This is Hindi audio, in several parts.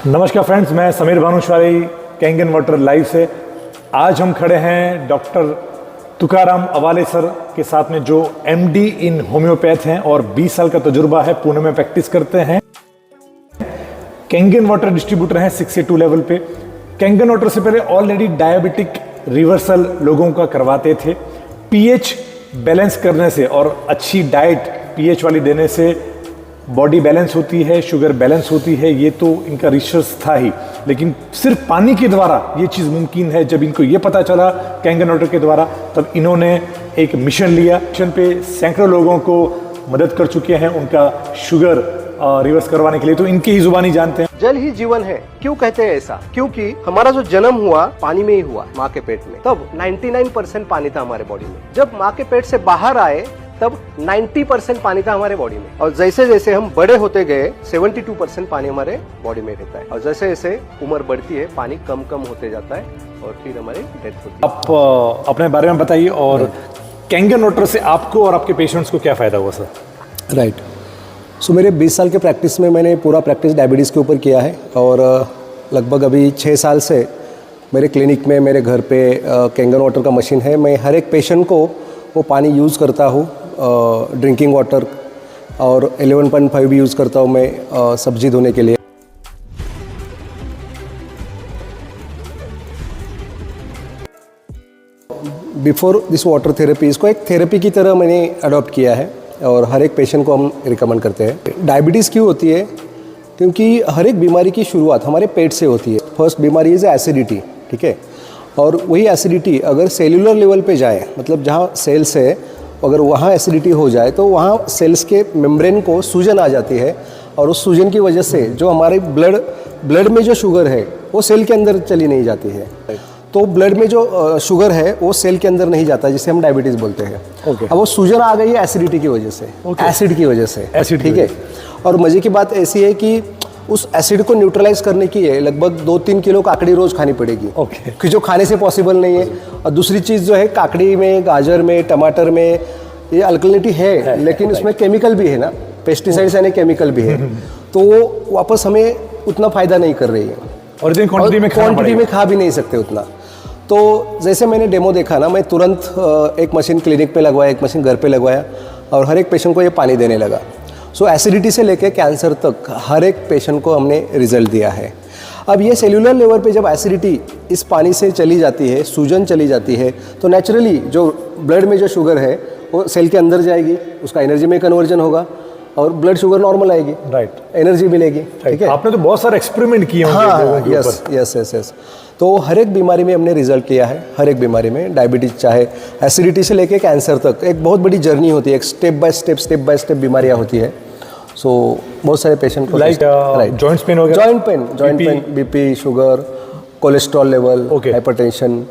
नमस्कार फ्रेंड्स, मैं Sameer Bhanushali Kangen water live से। आज हम खड़े हैं डॉक्टर तुकाराम अवाले सर के साथ में, जो एमडी इन होम्योपैथ हैं और 20 साल का तजुर्बा है, पुणे में प्रैक्टिस करते हैं। कैंगन वाटर डिस्ट्रीब्यूटर हैं 62 लेवल पे। कैंगन वाटर से पहले ऑलरेडी डायबिटिक रिवर्सल लोगों का करवाते थे। पीएच बैलेंस करने से और अच्छी डाइट पीएच वाली देने से बॉडी बैलेंस होती है, शुगर बैलेंस होती है। ये तो इनका रिसर्च था ही, लेकिन सिर्फ पानी के द्वारा ये चीज़ मुमकिन है। जब इनको ये पता चला कैंगन वाटर के द्वारा, तब इन्होंने एक मिशन लिया। मिशन पे सैकड़ों लोगों को मदद कर चुके हैं उनका शुगर रिवर्स करवाने के लिए। तो इनकी ही जुबानी जानते हैं। जल ही जीवन है, क्यों कहते हैं ऐसा? क्योंकि हमारा जो जन्म हुआ पानी में ही हुआ, माँ के पेट में। तब 99% पानी था हमारे बॉडी में। जब माँ के पेट से बाहर आए तब 90% पानी था हमारे बॉडी में। और जैसे जैसे हम बड़े होते गए 72% पानी हमारे बॉडी में रहता है। और जैसे जैसे उम्र बढ़ती है पानी कम कम होते जाता है और फिर हमारी डेथ होती है। आप अपने बारे में बताइए, और कैंगन वाटर से आपको और आपके पेशेंट्स को क्या फ़ायदा हुआ सर? राइट। सो मेरे 20 साल के प्रैक्टिस में मैंने पूरा प्रैक्टिस डायबिटीज़ के ऊपर किया है। और लगभग अभी 6 साल से मेरे क्लिनिक में, मेरे घर पे कैंगन वाटर का मशीन है। मैं हर एक पेशेंट को वो पानी यूज़ करता हूँ, ड्रिंकिंग वाटर, और 11.5 भी यूज़ करता हूँ मैं सब्जी धोने के लिए। बिफोर दिस वाटर थेरेपी, इसको एक थेरेपी की तरह मैंने अडॉप्ट किया है और हर एक पेशेंट को हम रिकमेंड करते हैं। डायबिटीज़ क्यों होती है? क्योंकि हर एक बीमारी की शुरुआत हमारे पेट से होती है। फर्स्ट बीमारी इज़ एसिडिटी, ठीक है। और वही एसिडिटी अगर सेल्यूलर लेवल पे जाए, मतलब जहाँ सेल्स है, अगर वहाँ एसिडिटी हो जाए तो वहाँ सेल्स के मेम्ब्रेन को सूजन आ जाती है। और उस सूजन की वजह से जो हमारे ब्लड में जो शुगर है वो सेल के अंदर चली नहीं जाती है। तो ब्लड में जो शुगर है वो सेल के अंदर नहीं जाता, जिसे हम डायबिटीज़ बोलते हैं। अब वो सूजन आ गई है एसिडिटी की वजह से, एसिड की वजह से, ठीक है। और मज़े की बात ऐसी है कि उस एसिड को न्यूट्रलाइज करने की है लगभग 2-3 किलो काकड़ी रोज़ खानी पड़ेगी, कि जो खाने से पॉसिबल नहीं है। और दूसरी चीज़ जो है, काकड़ी में, गाजर में, टमाटर में ये अल्कलिनिटी है, लेकिन उसमें केमिकल भी है ना, पेस्टिसाइड्स यानी केमिकल भी है। तो वो वापस हमें उतना फ़ायदा नहीं कर रही है, और क्वान्टिटी में खा भी नहीं सकते उतना। तो जैसे मैंने डेमो देखा ना, मैं तुरंत एक मशीन क्लिनिक पे लगवाया, एक मशीन घर पे लगवाया, और हर एक पेशेंट को ये पानी देने लगा। सो एसिडिटी से लेकर कैंसर तक हर एक पेशेंट को हमने रिजल्ट दिया है। अब ये सेल्यूलर लेवल पे जब एसिडिटी इस पानी से चली जाती है, सूजन चली जाती है, तो नेचुरली जो ब्लड में जो शुगर है वो सेल के अंदर जाएगी, उसका एनर्जी में कन्वर्जन होगा और ब्लड शुगर नॉर्मल आएगी, राइट, एनर्जी मिलेगी, ठीक है। आपने तो बहुत सारे एक्सपेरिमेंट किए होंगे। हाँ, यस। तो हर एक बीमारी में हमने रिजल्ट किया है, हर एक बीमारी में, डायबिटीज चाहे एसिडिटी से लेके कैंसर तक। एक बहुत बड़ी जर्नी होती है, एक स्टेप बाय स्टेप बीमारियाँ होती है। सो बहुत सारे पेशेंट को जॉइंट्स पेन हो गया, joint pain, BP, sugar, cholesterol level, hypertension,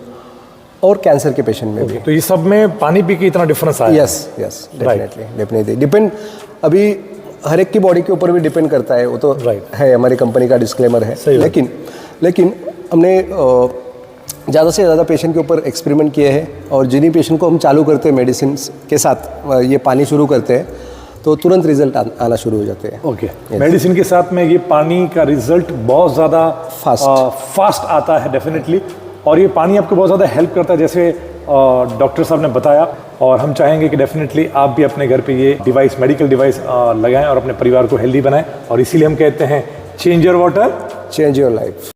और कैंसर के पेशेंट में भी। तो ये सब में पानी पी के इतना डिफरेंस आया? Yes, definitely depend. अभी हर एक की बॉडी के ऊपर भी डिपेंड करता है, वो तो है, हमारी कंपनी का डिस्क्लेमर है। लेकिन हमने ज़्यादा से ज़्यादा पेशेंट के ऊपर एक्सपेरिमेंट किए हैं, और जिन्हीं पेशेंट को हम चालू करते हैं मेडिसिन के साथ ये पानी शुरू करते हैं, तो तुरंत रिजल्ट आना शुरू हो जाते हैं। मेडिसिन के साथ में ये पानी का रिजल्ट बहुत ज़्यादा फास्ट आता है डेफिनेटली। और ये पानी आपको बहुत ज़्यादा हेल्प करता है, जैसे डॉक्टर साहब ने बताया। और हम चाहेंगे कि डेफिनेटली आप भी अपने घर पे ये डिवाइस, मेडिकल डिवाइस लगाएं और अपने परिवार को हेल्दी बनाएं। और इसीलिए हम कहते हैं change your water, change your life.